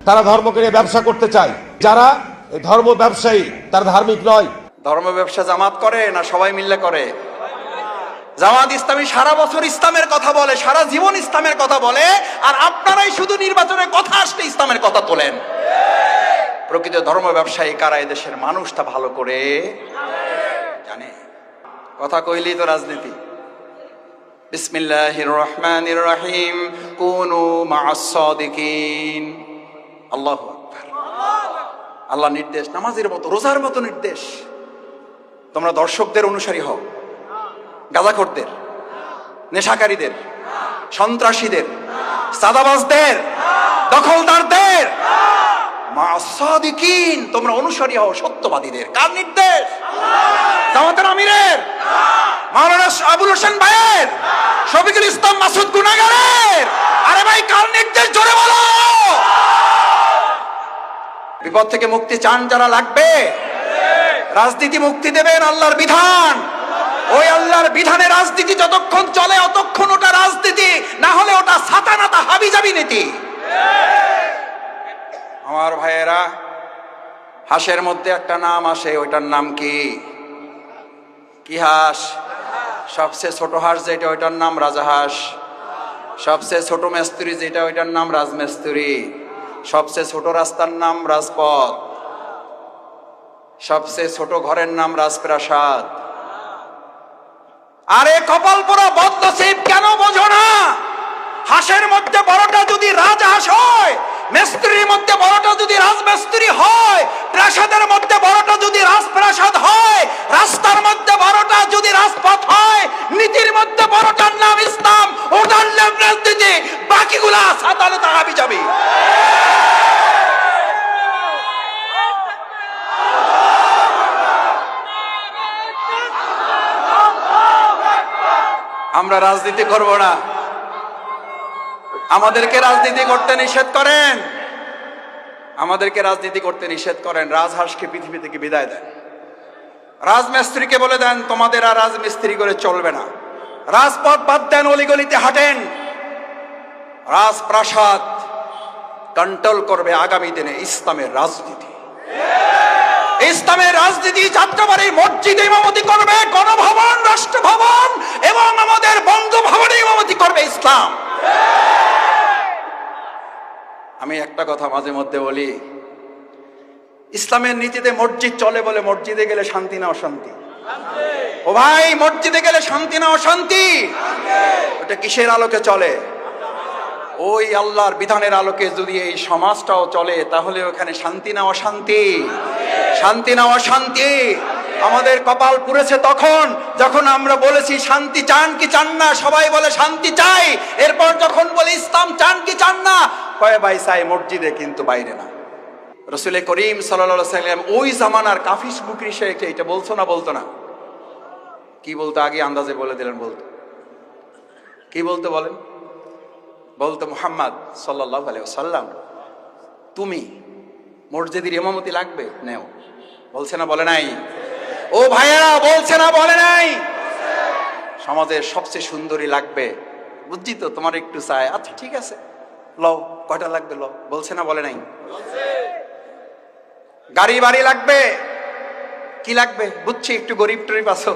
তারা ধর্মকে নিয়ে ব্যবসা করতে চায়। যারা এই ধর্ম ব্যবসায়ী তারা ধার্মিক নয়। ধর্ম ব্যবসা জামাত করে না সবাই মিলে করে? জামাত ইসলামী সারা বছর ইসলামের কথা বলে, সারা জীবন ইসলামের কথা বলে, আর আপনারাই শুধু নির্বাচনের কথা আসলে ইসলামের কথা তোলেন। প্রকৃত ধর্ম ব্যবসায়ী কারা? এদেশের মানুষ তা ভালো করে জানে। কথা কইলেই তো রাজনীতি। বিসমিল্লাহির রহমানির রহিম, কুনু মা'আস সাদিকিন। আল্লাহু আকবার। আল্লাহ নির্দেশ, নামাজের মতো, রোজার মতো নির্দেশ। তোমরা দর্শকদের অনুসারী হও, গাঁজাখোরদের, নেশাকারীদের, সন্ত্রাসীদের, সাদাবাজদের, দখলদারদের মা'আস সাদিকিন তোমরা অনুসারী হও, সত্যবাদীদের। কার নির্দেশ? জামাতের আমিরের, মাওলানা আবুল হোসেন ভাইয়ের, শফিকুল ইসলাম মাসুদ গুনাহগারের। আরে ভাই, কার নির্দেশ? জোরে বলো। বিপদ থেকে মুক্তি চান যারা, লাগবে রাজনীতি মুক্তি দেবেন আল্লাহর বিধান। ওই আল্লাহর বিধানে রাজনীতি যতক্ষণ চলে অতক্ষণ ওটা রাজনীতি, না হলে ওটা সাতানাতা হাবিজাবি নীতি। আমার ভাইয়েরা, হাঁসের মধ্যে একটা নাম আসে, ওইটার নাম কি? কি হাঁস? সবচেয়ে ছোট হাঁস যেটা, ওইটার নাম রাজাহাঁস। সবচেয়ে ছোট মেস্তুরি যেটা, ওইটার নাম রাজমেস্তুরি। সবচেয়ে ছোট রাস্তার নাম রাজপথ। সবচেয়ে ছোট ঘরের নাম রাজপ্রাসাদ। আরে কপাল পোড়া বদনসিব, কেন বোঝো না? হাঁসের মধ্যে বড়টা যদি রাজহাঁস হয়, মেস্তুরির মধ্যে বড়টা যদি রাজমেস্তুরি হয়, প্রাসাদের মধ্যে বড়টা যদি রাজপ্রাসাদ হয়, রাস্তার মধ্যে বড়টা যদি রাজপথ হয়, নীতির মধ্যে বড়টার নাম ইসলাম, ওটার নাম রাজনীতি, বাকিগুলা সাতালে তাহাবি যাবে। আমরা রাজনীতি করব না। আমাদেরকে রাজনীতি করতে নিষেধ করেন, আমাদেরকে রাজনীতি করতে নিষেধ করেন। রাজহাঁসকে পৃথিবী থেকে বিদায় দেন। রাজমিস্ত্রিকে বলে দেন তোমাদের আর রাজমিস্ত্রি করে চলবে না। রাজপথ বাদ দেন, অলিগলিতে হাঁটেন। রাজপ্রাসাদ কন্ট্রোল করবে আগামী দিনে ইসলামের রাজনীতি। ইসলামের রাজনীতি যাত্রাবাড়ির মসজিদে ইমামতি করবে, গণভবন, রাষ্ট্রভবন এবং আমাদের বঙ্গভবনে ইমামতি করবে ইসলাম। আমি একটা কথা মাঝে মধ্যে বলি, ইসলামের নীতিতে মসজিদ চলে বলে মসজিদে গেলে শান্তি না অশান্তি? ও ভাই, মসজিদে গেলে শান্তি না অশান্তি? ওটা কিসের আলোকে চলে? ওই আল্লাহর বিধানের আলোকে যদি এই সমাজটাও চলে, তাহলে ওখানে শান্তি না অশান্তি? শান্তি না অশান্তি? আমাদের কপাল পুড়েছে তখন যখন আমরা বলেছি শান্তি চান কি চান না, সবাই বলে শান্তি চাই। এরপর যখন বলে ইসলাম চান কি চান না, কয় ভাই চাই মসজিদে কিন্তু বাইরে না। রাসূল করিম সাল্লাল্লাহু আলাইহি ওয়াসাল্লাম ওই জামানার কাফির মুকরি সে এটা বলতো না? বলতো না? কি বলতো? আগে আন্দাজে বলে দিলেন। বলতো কি বলতো বলেন? বলতো মুহাম্মদ সাল্লাল্লাহু আলাইহি ওয়াসাল্লাম, তুমি মসজিদের ইমামতি লাগবে নেও। বলছে না? বলে নাই? ও ভাইয়েরা, বলছে না? বলে নাই? সমাজের সবচেয়ে সুন্দরী লাগবে, বুঝছি তো, তোমার একটু চাই, আচ্ছা ঠিক আছে লও, কয়টা লাগবে লও। বলছে না? বলে নাই? গাড়ি বাড়ি লাগবে, কি লাগবে বুঝছি, একটু গরিব টরিব আছো,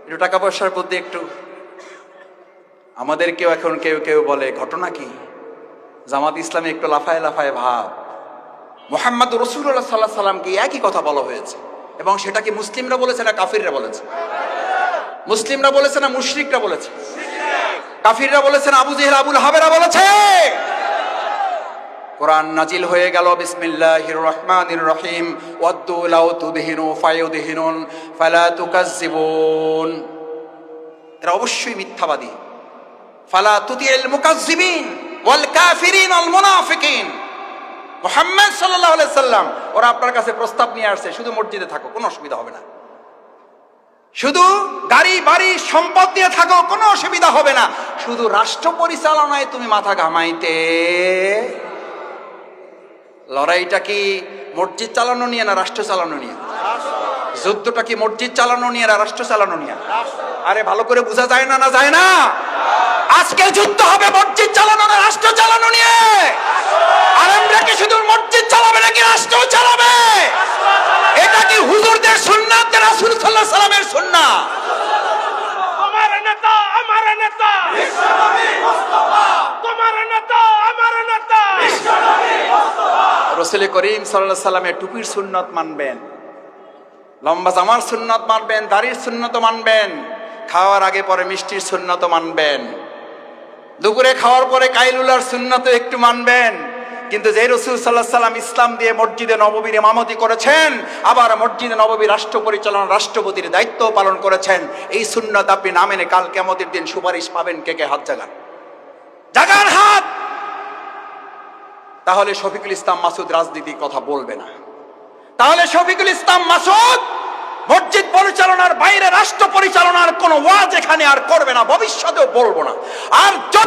একটু টাকা পয়সার প্রতি একটু। আমাদেরকেও এখন কেউ কেউ বলে ঘটনা কি, জামাত ইসলামে একটু লাফায় লাফায় ভাব। মুহাম্মদ রাসূলুল্লাহ সাল্লাল্লাহু আলাইহি ওয়াসাল্লামকে একই কথা বলা হয়েছে, এবং সেটা কি মুসলিমরা বলেছে না কাফিররা বলেছে? মুসলিমরা বলেছে না মুশরিকরা বলেছে? কাফিররা বলেছে না আবু জেহেল আবুল হাবেরা বলেছে? কোরআন নাজিল হয়ে গেল, বিসমিল্লাহির রহমানির রহিম, ওয়াদ্দু লাউ তুদহিনু ফায়ুদহিনুন ফালা তুকাজ্জিবুন। এরা অবশ্যই মিথ্যাবাদী। ফালা তুতিল মুকাজ্জিবিন ওয়াল কাফিরিন ওয়াল মুনাফিকিন। মুহাম্মদ সাল্লাল্লাহু আলাইহি সাল্লাম ওরা আপনার কাছে প্রস্তাব নিয়ে আসছে, শুধু মসজিদে থাকো, কোনো অসুবিধা হবে না। শুধু গাড়ি বাড়ি সম্পদ দিয়ে থাকো, কোনো অসুবিধা হবে না। শুধু রাষ্ট্র পরিচালনায় তুমি মাথা ঘামাইতে। লড়াইটা কি মসজিদ চালানো নিয়ে না রাষ্ট্র চালানো নিয়ে? যুদ্ধটা কি মসজিদ চালানো নিয়ে না রাষ্ট্র চালানো নিয়ে? আরে ভালো করে বোঝা যায় না? না যায় না? আজকে যুদ্ধ হবে মসজিদ চালানো না রাষ্ট্র চালানো নিয়ে? আর আমরা কি শুধু রাষ্ট্র চালাবে। এটা কি হুজুরদের সুন্নাত না রাসূল সাল্লাল্লাহু আলাইহি সাল্লামের সুন্নাত? তোমার নেতা আমার নেতা বিশ্বনবী মুস্তাফা, তোমার নেতা আমার নেতা বিশ্বনবী মুস্তাফা। রাসূল করিম সাল্লাল্লাহু আলাইহি সাল্লামের টুপির সুন্নাত মানবেন, লম্বা জামার সুন্নাত মানবেন, দাড়ির সুন্নাত মানবেন, খাওয়ার আগে পরে মিষ্টির সুন্নাত মানবেন, দুপুরে খাওয়ার পরে কাইলুলার সুন্নাত একটু মানবেন। কিন্তু যে রাসূল সাল্লাল্লাহু আলাইহি সাল্লাম ইসলাম দিয়ে মসজিদে নববীর ইমামতি করেছেন, আবার মসজিদে নববী রাষ্ট্র পরিচালনা রাষ্ট্রপতির দায়িত্ব পালন করেছেন, এই সুন্নাত আপনি না মেনে কাল কিয়ামতের দিন সুপারিশ পাবেন। কে কে হাত জাগান, জাগান হাত। তাহলে শফিকুল ইসলাম মাসুদ রাজনীতির কথা বলবে না। তাহলে শফিকুল ইসলাম মাসুদ মসজিদ পরিচালনার বাইরে রাষ্ট্র পরিচালনার কোনো ওয়াজ এখানে আর করবে না, ভবিষ্যতেও বলবো না। আর যদি